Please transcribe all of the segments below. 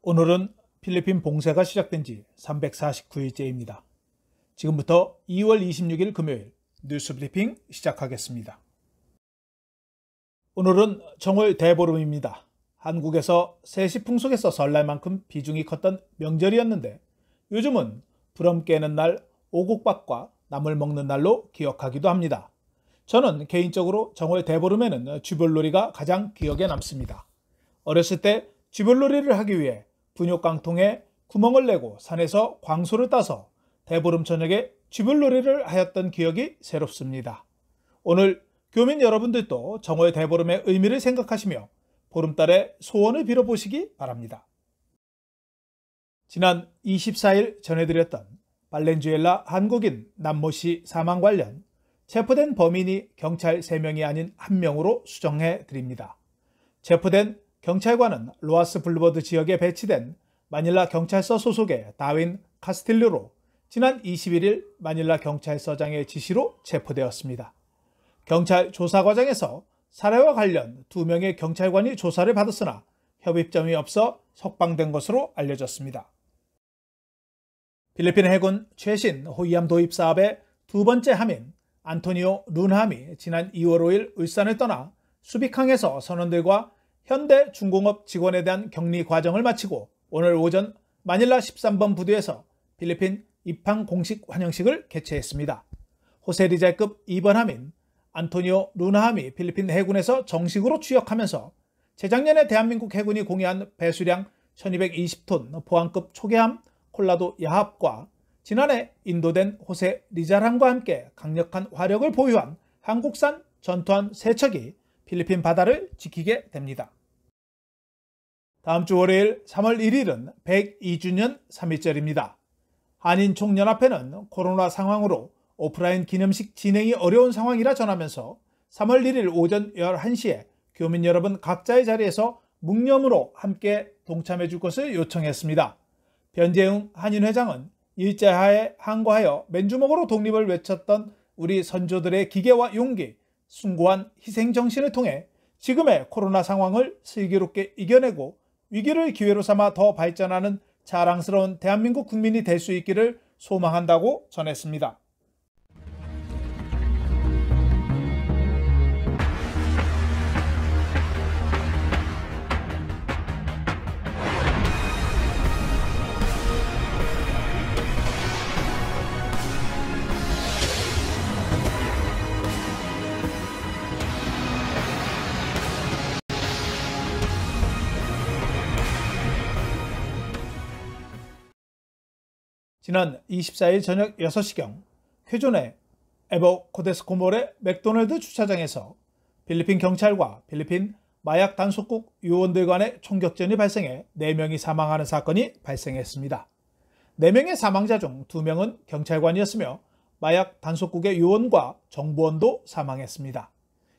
오늘은 필리핀 봉쇄가 시작된 지 349일째입니다. 지금부터 2월 26일 금요일 뉴스 브리핑 시작하겠습니다. 오늘은 정월 대보름입니다. 한국에서 세시 풍속에서 설날만큼 비중이 컸던 명절이었는데 요즘은 부럼 깨는 날, 오곡밥과 나물 먹는 날로 기억하기도 합니다. 저는 개인적으로 정월 대보름에는 쥐별놀이가 가장 기억에 남습니다. 어렸을 때 쥐별놀이를 하기 위해 분유깡통에 구멍을 내고 산에서 광소를 따서 대보름 저녁에 쥐별놀이를 하였던 기억이 새롭습니다. 오늘 교민 여러분들도 정월 대보름의 의미를 생각하시며 보름달의 소원을 빌어보시기 바랍니다. 지난 24일 전해드렸던 발렌주엘라 한국인 남모 씨 사망 관련 체포된 범인이 경찰 3명이 아닌 1명으로 수정해 드립니다. 체포된 경찰관은 로아스 블루버드 지역에 배치된 마닐라 경찰서 소속의 다윈 카스틸로로 지난 21일 마닐라 경찰서장의 지시로 체포되었습니다. 경찰 조사 과정에서 살해와 관련 2명의 경찰관이 조사를 받았으나 협의점이 없어 석방된 것으로 알려졌습니다. 필리핀 해군 최신 호위함 도입 사업의 두 번째 함인 안토니오 룬함이 지난 2월 5일 울산을 떠나 수비항에서 선원들과 현대 중공업 직원에 대한 격리 과정을 마치고 오늘 오전 마닐라 13번 부두에서 필리핀 입항 공식 환영식을 개최했습니다. 호세 리잘급 2번 함인 안토니오 루나함이 필리핀 해군에서 정식으로 취역하면서 재작년에 대한민국 해군이 공유한 배수량 1220톤 포항급 초계함 콜라도 야합과 지난해 인도된 호세 리잘함과 함께 강력한 화력을 보유한 한국산 전투함 3척이 필리핀 바다를 지키게 됩니다. 다음 주 월요일 3월 1일은 102주년 3.1절입니다. 한인총연합회는 코로나 상황으로 오프라인 기념식 진행이 어려운 상황이라 전하면서 3월 1일 오전 11시에 교민 여러분 각자의 자리에서 묵념으로 함께 동참해 줄 것을 요청했습니다. 변재웅 한인회장은 일제하에 항거하여 맨주먹으로 독립을 외쳤던 우리 선조들의 기계와 용기, 숭고한 희생정신을 통해 지금의 코로나 상황을 슬기롭게 이겨내고 위기를 기회로 삼아 더 발전하는 자랑스러운 대한민국 국민이 될 수 있기를 소망한다고 전했습니다. 지난 24일 저녁 6시경 쾌존의 에버코데스코몰의 맥도날드 주차장에서 필리핀 경찰과 필리핀 마약 단속국 요원들 간의 총격전이 발생해 4명이 사망하는 사건이 발생했습니다. 4명의 사망자 중 2명은 경찰관이었으며 마약 단속국의 요원과 정보원도 사망했습니다.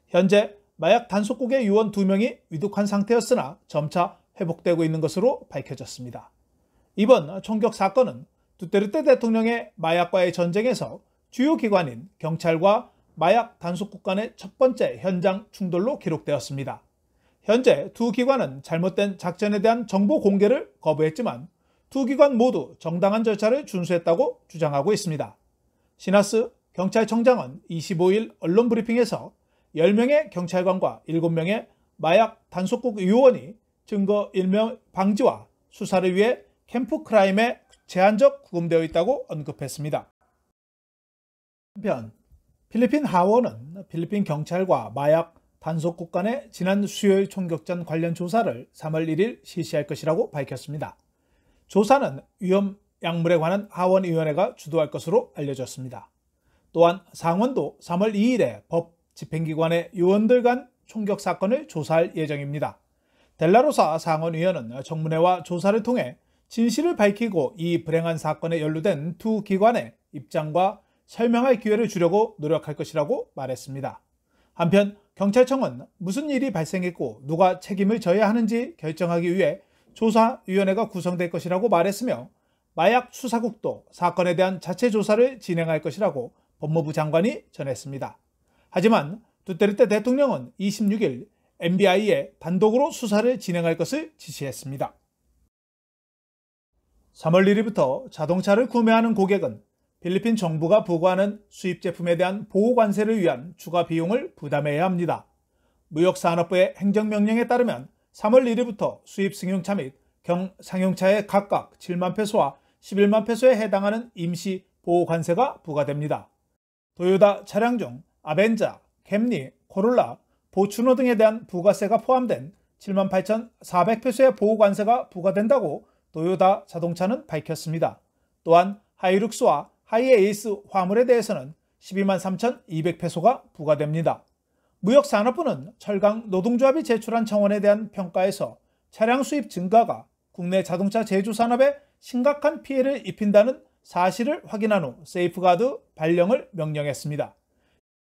현재 마약 단속국의 요원 2명이 위독한 상태였으나 점차 회복되고 있는 것으로 밝혀졌습니다. 이번 총격 사건은 두테르테 대통령의 마약과의 전쟁에서 주요 기관인 경찰과 마약 단속국 간의 첫 번째 현장 충돌로 기록되었습니다. 현재 두 기관은 잘못된 작전에 대한 정보 공개를 거부했지만 두 기관 모두 정당한 절차를 준수했다고 주장하고 있습니다. 시나스 경찰청장은 25일 언론 브리핑에서 10명의 경찰관과 7명의 마약 단속국 요원이 증거 일명 방지와 수사를 위해 캠프 크라임에 제한적 구금되어 있다고 언급했습니다. 한편 필리핀 하원은 필리핀 경찰과 마약 단속국 간의 지난 수요일 총격전 관련 조사를 3월 1일 실시할 것이라고 밝혔습니다. 조사는 위험 약물에 관한 하원위원회가 주도할 것으로 알려졌습니다. 또한 상원도 3월 2일에 법 집행기관의 요원들 간 총격 사건을 조사할 예정입니다. 델라로사 상원의원은 정문회와 조사를 통해 진실을 밝히고 이 불행한 사건에 연루된 두 기관의 입장과 설명할 기회를 주려고 노력할 것이라고 말했습니다. 한편 경찰청은 무슨 일이 발생했고 누가 책임을 져야 하는지 결정하기 위해 조사위원회가 구성될 것이라고 말했으며 마약 수사국도 사건에 대한 자체 조사를 진행할 것이라고 법무부 장관이 전했습니다. 하지만 두테르테 대통령은 26일 NBI에 단독으로 수사를 진행할 것을 지시했습니다. 3월 1일부터 자동차를 구매하는 고객은 필리핀 정부가 부과하는 수입 제품에 대한 보호 관세를 위한 추가 비용을 부담해야 합니다. 무역산업부의 행정명령에 따르면 3월 1일부터 수입 승용차 및 경상용차에 각각 7만 페소와 11만 페소에 해당하는 임시 보호 관세가 부과됩니다. 도요타 차량 중 아벤자, 캠리, 코롤라, 포추너 등에 대한 부가세가 포함된 78,400페소의 보호 관세가 부과된다고 도요타 자동차는 밝혔습니다. 또한 하이룩스와 하이에이스 화물에 대해서는 123,200페소가 부과됩니다. 무역산업부는 철강 노동조합이 제출한 청원에 대한 평가에서 차량 수입 증가가 국내 자동차 제조 산업에 심각한 피해를 입힌다는 사실을 확인한 후 세이프가드 발령을 명령했습니다.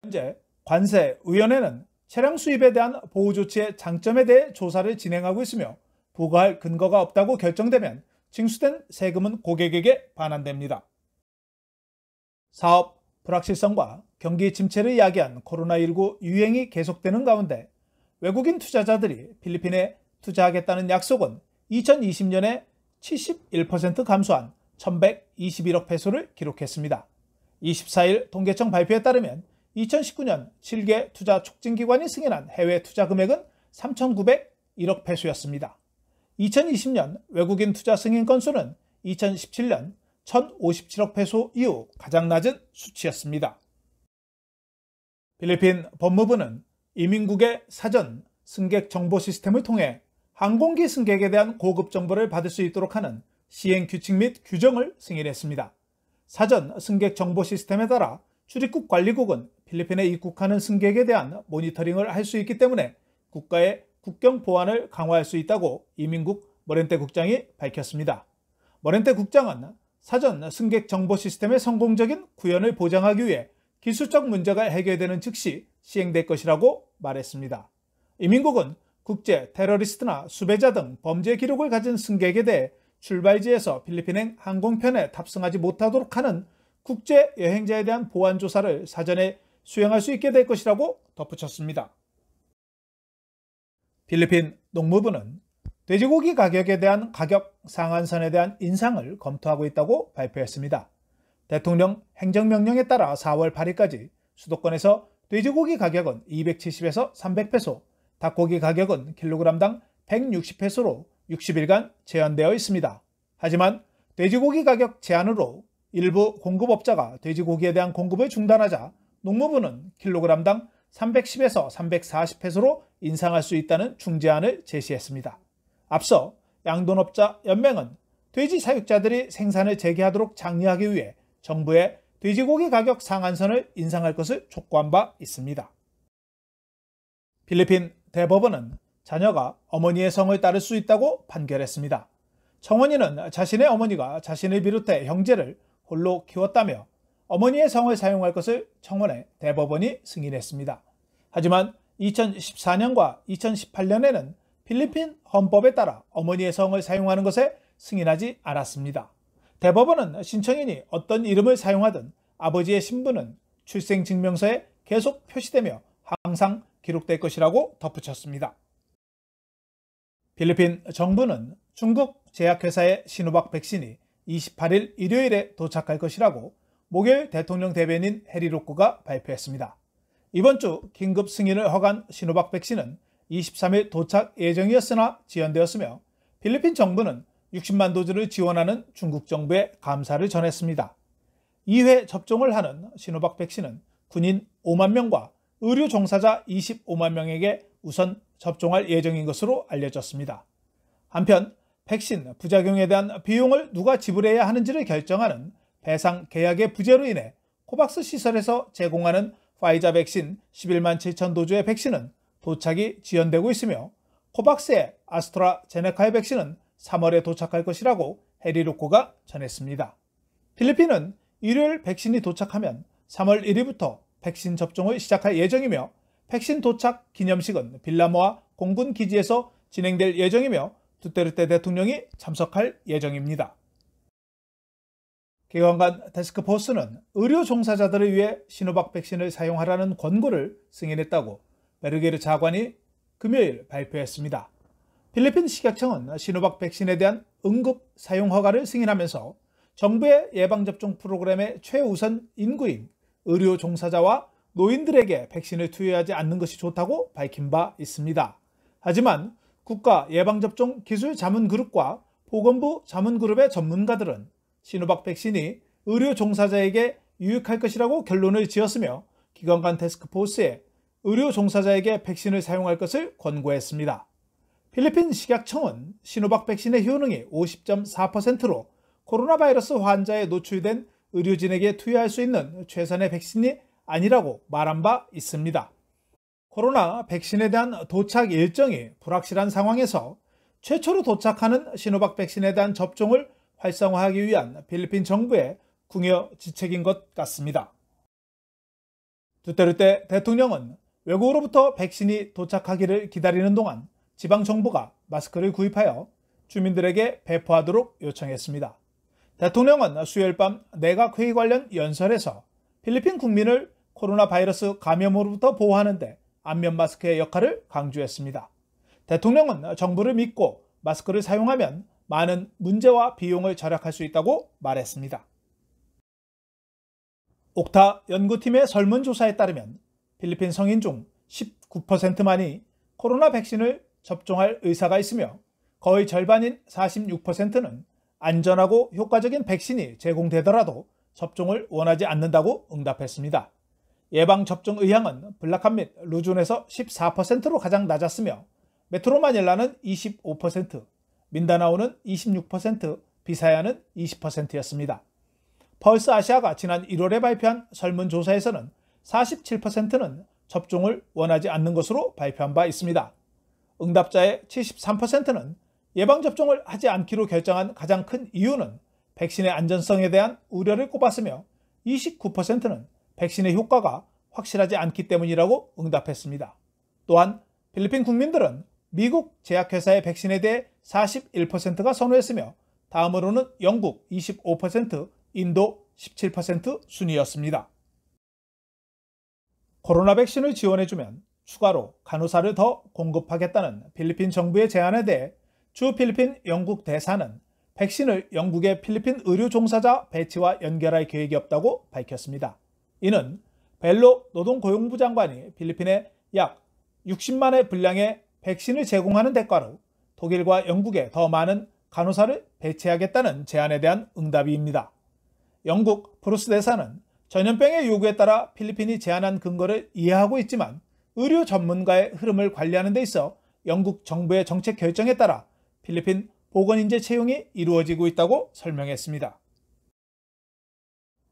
현재 관세위원회는 차량 수입에 대한 보호 조치의 장점에 대해 조사를 진행하고 있으며 부과할 근거가 없다고 결정되면 징수된 세금은 고객에게 반환됩니다. 사업 불확실성과 경기 침체를 야기한 코로나19 유행이 계속되는 가운데 외국인 투자자들이 필리핀에 투자하겠다는 약속은 2020년에 71% 감소한 1,121억 페소를 기록했습니다. 24일 통계청 발표에 따르면 2019년 7개 투자 촉진기관이 승인한 해외 투자 금액은 3,901억 페소였습니다. 2020년 외국인 투자 승인 건수는 2017년 1,057억 페소 이후 가장 낮은 수치였습니다. 필리핀 법무부는 이민국의 사전 승객 정보 시스템을 통해 항공기 승객에 대한 고급 정보를 받을 수 있도록 하는 시행 규칙 및 규정을 승인했습니다. 사전 승객 정보 시스템에 따라 출입국 관리국은 필리핀에 입국하는 승객에 대한 모니터링을 할 수 있기 때문에 국가의 국경 보안을 강화할 수 있다고 이민국 모렌테 국장이 밝혔습니다. 모렌테 국장은 사전 승객 정보 시스템의 성공적인 구현을 보장하기 위해 기술적 문제가 해결되는 즉시 시행될 것이라고 말했습니다. 이민국은 국제 테러리스트나 수배자 등 범죄 기록을 가진 승객에 대해 출발지에서 필리핀행 항공편에 탑승하지 못하도록 하는 국제 여행자에 대한 보안 조사를 사전에 수행할 수 있게 될 것이라고 덧붙였습니다. 필리핀 농무부는 돼지고기 가격에 대한 가격 상한선에 대한 인상을 검토하고 있다고 발표했습니다. 대통령 행정명령에 따라 4월 8일까지 수도권에서 돼지고기 가격은 270에서 300페소, 닭고기 가격은 킬로그램당 160페소로 60일간 제한되어 있습니다. 하지만 돼지고기 가격 제한으로 일부 공급업자가 돼지고기에 대한 공급을 중단하자 농무부는 킬로그램당 310에서 340페소로 인상할 수 있다는 중재안을 제시했습니다. 앞서 양돈업자 연맹은 돼지 사육자들이 생산을 재개하도록 장려하기 위해 정부에 돼지고기 가격 상한선을 인상할 것을 촉구한 바 있습니다. 필리핀 대법원은 자녀가 어머니의 성을 따를 수 있다고 판결했습니다. 청원인은 자신의 어머니가 자신을 비롯해 형제를 홀로 키웠다며 어머니의 성을 사용할 것을 청원해 대법원이 승인했습니다. 하지만 2014년과 2018년에는 필리핀 헌법에 따라 어머니의 성을 사용하는 것에 승인하지 않았습니다. 대법원은 신청인이 어떤 이름을 사용하든 아버지의 신분은 출생증명서에 계속 표시되며 항상 기록될 것이라고 덧붙였습니다. 필리핀 정부는 중국 제약회사의 시노박 백신이 28일 일요일에 도착할 것이라고 목요일 대통령 대변인 해리로크가 발표했습니다. 이번 주 긴급 승인을 허가한 시노박 백신은 23일 도착 예정이었으나 지연되었으며 필리핀 정부는 60만 도즈를 지원하는 중국 정부에 감사를 전했습니다. 2회 접종을 하는 시노박 백신은 군인 5만 명과 의료 종사자 25만 명에게 우선 접종할 예정인 것으로 알려졌습니다. 한편 백신 부작용에 대한 비용을 누가 지불해야 하는지를 결정하는 배상 계약의 부재로 인해 코박스 시설에서 제공하는 파이자 백신 11만 7천 도주의 백신은 도착이 지연되고 있으며 코박스의 아스트라제네카의 백신은 3월에 도착할 것이라고 해리로코가 전했습니다. 필리핀은 일요일 백신이 도착하면 3월 1일부터 백신 접종을 시작할 예정이며 백신 도착 기념식은 빌라모아 공군 기지에서 진행될 예정이며 두테르테 대통령이 참석할 예정입니다. 개관관 데스크포스는 의료 종사자들을 위해 시노박 백신을 사용하라는 권고를 승인했다고 베르게르 차관이 금요일 발표했습니다. 필리핀 식약청은 시노박 백신에 대한 응급 사용 허가를 승인하면서 정부의 예방접종 프로그램의 최우선 인구인 의료 종사자와 노인들에게 백신을 투여하지 않는 것이 좋다고 밝힌 바 있습니다. 하지만 국가 예방접종 기술 자문그룹과 보건부 자문그룹의 전문가들은 시노박 백신이 의료 종사자에게 유익할 것이라고 결론을 지었으며 기관 간 태스크포스에 의료 종사자에게 백신을 사용할 것을 권고했습니다. 필리핀 식약청은 시노박 백신의 효능이 50.4%로 코로나 바이러스 환자에 노출된 의료진에게 투여할 수 있는 최선의 백신이 아니라고 말한 바 있습니다. 코로나 백신에 대한 도착 일정이 불확실한 상황에서 최초로 도착하는 시노박 백신에 대한 접종을 활성화하기 위한 필리핀 정부의 궁여지책인 것 같습니다. 두테르테 대통령은 외국으로부터 백신이 도착하기를 기다리는 동안 지방정부가 마스크를 구입하여 주민들에게 배포하도록 요청했습니다. 대통령은 수요일 밤 내각회의 관련 연설에서 필리핀 국민을 코로나 바이러스 감염으로부터 보호하는 데 안면 마스크의 역할을 강조했습니다. 대통령은 정부를 믿고 마스크를 사용하면 많은 문제와 비용을 절약할 수 있다고 말했습니다. 옥타 연구팀의 설문조사에 따르면 필리핀 성인 중 19%만이 코로나 백신을 접종할 의사가 있으며 거의 절반인 46%는 안전하고 효과적인 백신이 제공되더라도 접종을 원하지 않는다고 응답했습니다. 예방접종 의향은 블라칸 및 루존에서 14%로 가장 낮았으며 메트로 마닐라는 25%, 민다나오는 26%, 비사야는 20%였습니다. 펄스 아시아가 지난 1월에 발표한 설문조사에서는 47%는 접종을 원하지 않는 것으로 발표한 바 있습니다. 응답자의 73%는 예방접종을 하지 않기로 결정한 가장 큰 이유는 백신의 안전성에 대한 우려를 꼽았으며 29%는 백신의 효과가 확실하지 않기 때문이라고 응답했습니다. 또한 필리핀 국민들은 미국 제약회사의 백신에 대해 41%가 선호했으며 다음으로는 영국 25%, 인도 17% 순이었습니다. 코로나 백신을 지원해주면 추가로 간호사를 더 공급하겠다는 필리핀 정부의 제안에 대해 주 필리핀 영국 대사는 백신을 영국의 필리핀 의료 종사자 배치와 연결할 계획이 없다고 밝혔습니다. 이는 벨로 노동고용부 장관이 필리핀에 약 60만의 분량의 백신을 제공하는 대가로 독일과 영국에 더 많은 간호사를 배치하겠다는 제안에 대한 응답입니다. 영국 프루스 대사는 전염병의 요구에 따라 필리핀이 제안한 근거를 이해하고 있지만 의료 전문가의 흐름을 관리하는 데 있어 영국 정부의 정책 결정에 따라 필리핀 보건인재 채용이 이루어지고 있다고 설명했습니다.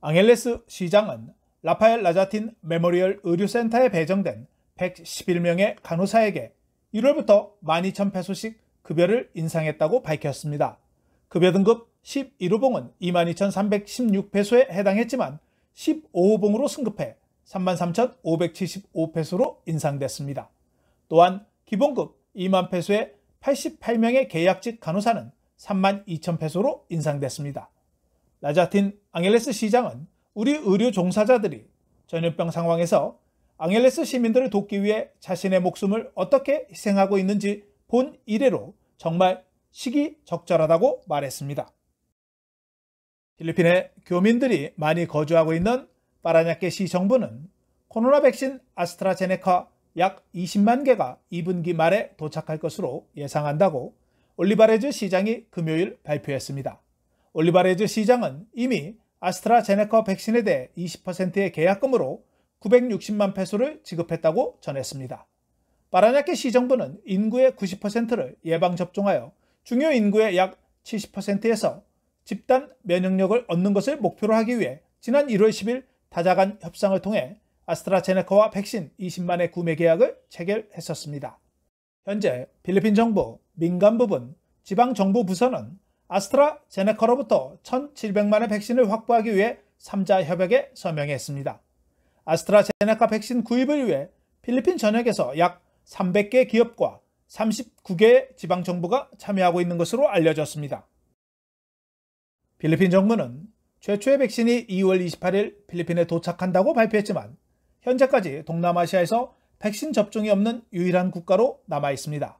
앙헬레스 시장은 라파엘 라자틴 메모리얼 의료센터에 배정된 111명의 간호사에게 1월부터 12,000페소씩 급여를 인상했다고 밝혔습니다. 급여 등급 11호봉은 22,316페소에 해당했지만 15호봉으로 승급해 33,575페소로 인상됐습니다. 또한 기본급 2만 페소에 88명의 계약직 간호사는 32,000페소로 인상됐습니다. 라자틴 앙헬레스 시장은 우리 의료 종사자들이 전염병 상황에서 앙헬레스 시민들을 돕기 위해 자신의 목숨을 어떻게 희생하고 있는지 본 이래로 정말 시기적절하다고 말했습니다. 필리핀의 교민들이 많이 거주하고 있는 파라냐케 시 정부는 코로나 백신 아스트라제네카 약 20만 개가 2분기 말에 도착할 것으로 예상한다고 올리바레즈 시장이 금요일 발표했습니다. 올리바레즈 시장은 이미 아스트라제네카 백신에 대해 20%의 계약금으로 960만 페소를 지급했다고 전했습니다. 파라냐케 시정부는 인구의 90%를 예방접종하여 중요 인구의 약 70%에서 집단 면역력을 얻는 것을 목표로 하기 위해 지난 1월 10일 다자간 협상을 통해 아스트라제네카와 백신 20만의 구매 계약을 체결했었습니다. 현재 필리핀 정부 민간 부분 지방정부 부서는 아스트라제네카로부터 1,700만의 백신을 확보하기 위해 3자 협약에 서명했습니다. 아스트라제네카 백신 구입을 위해 필리핀 전역에서 약 300개 기업과 39개의 지방정부가 참여하고 있는 것으로 알려졌습니다. 필리핀 정부는 최초의 백신이 2월 28일 필리핀에 도착한다고 발표했지만 현재까지 동남아시아에서 백신 접종이 없는 유일한 국가로 남아 있습니다.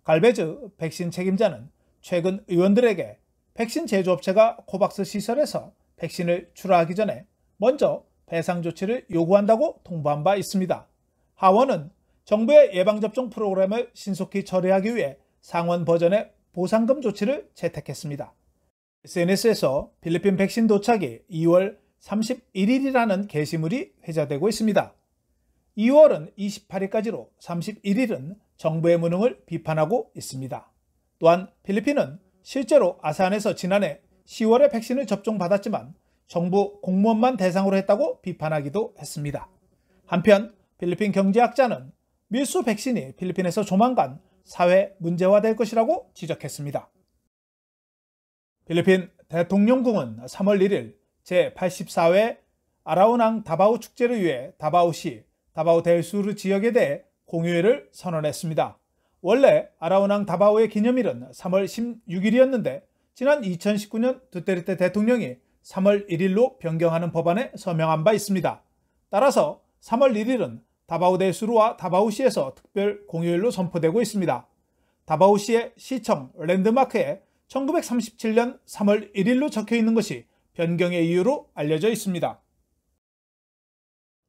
갈베즈 백신 책임자는 최근 의원들에게 백신 제조업체가 코박스 시설에서 백신을 출하하기 전에 먼저 배상 조치를 요구한다고 통보한 바 있습니다. 하원은 정부의 예방접종 프로그램을 신속히 처리하기 위해 상원 버전의 보상금 조치를 채택했습니다. SNS에서 필리핀 백신 도착이 2월 31일이라는 게시물이 회자되고 있습니다. 2월은 28일까지로 31일은 정부의 무능을 비판하고 있습니다. 또한 필리핀은 실제로 아세안에서 지난해 10월에 백신을 접종받았지만 정부 공무원만 대상으로 했다고 비판하기도 했습니다. 한편 필리핀 경제학자는 밀수 백신이 필리핀에서 조만간 사회 문제화될 것이라고 지적했습니다. 필리핀 대통령궁은 3월 1일 제84회 아라우낭 다바오 축제를 위해 다바오시, 다바오 델수르 지역에 대해 공휴일을 선언했습니다. 원래 아라우낭 다바오의 기념일은 3월 16일이었는데 지난 2019년 두테르테 대통령이 3월 1일로 변경하는 법안에 서명한 바 있습니다. 따라서 3월 1일은 다바오 델수르와 다바오시에서 특별 공휴일로 선포되고 있습니다. 다바오시의 시청 랜드마크에 1937년 3월 1일로 적혀 있는 것이 변경의 이유로 알려져 있습니다.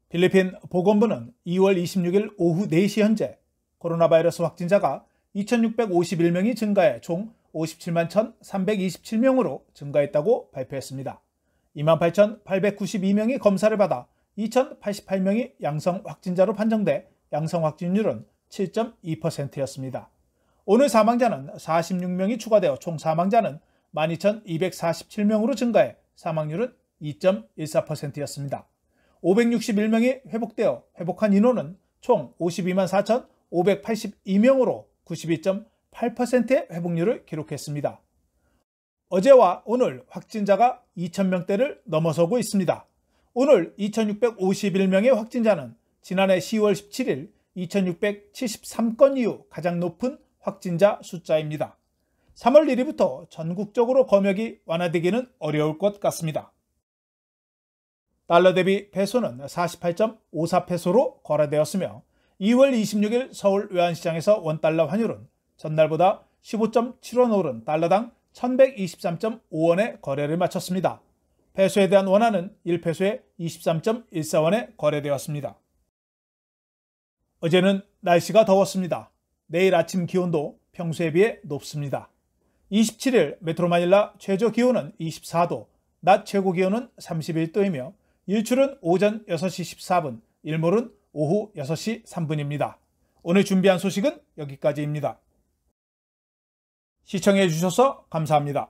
필리핀 보건부는 2월 26일 오후 4시 현재 코로나 바이러스 확진자가 2,651명이 증가해 총 57만 1,327명으로 증가했다고 발표했습니다. 28,892명이 검사를 받아 2,088명이 양성 확진자로 판정돼 양성 확진율은 7.2%였습니다. 오늘 사망자는 46명이 추가되어 총 사망자는 12,247명으로 증가해 사망률은 2.14%였습니다. 561명이 회복되어 회복한 인원은 총 52만 4,582명으로 92.8%의 회복률을 기록했습니다. 어제와 오늘 확진자가 2,000명대를 넘어서고 있습니다. 오늘 2,651명의 확진자는 지난해 10월 17일 2,673건 이후 가장 높은 확진자 숫자입니다. 3월 1일부터 전국적으로 검역이 완화되기는 어려울 것 같습니다. 달러 대비 페소는 48.54페소로 거래되었으며 2월 26일 서울 외환시장에서 원달러 환율은 전날보다 15.7원 오른 달러당 1,123.5원에 거래를 마쳤습니다. 페소에 대한 원화는 1페소에 23.14원에 거래되었습니다. 어제는 날씨가 더웠습니다. 내일 아침 기온도 평소에 비해 높습니다. 27일 메트로마닐라 최저 기온은 24도, 낮 최고 기온은 31도이며 일출은 오전 6시 14분, 일몰은 오후 6시 3분입니다. 오늘 준비한 소식은 여기까지입니다. 시청해 주셔서 감사합니다.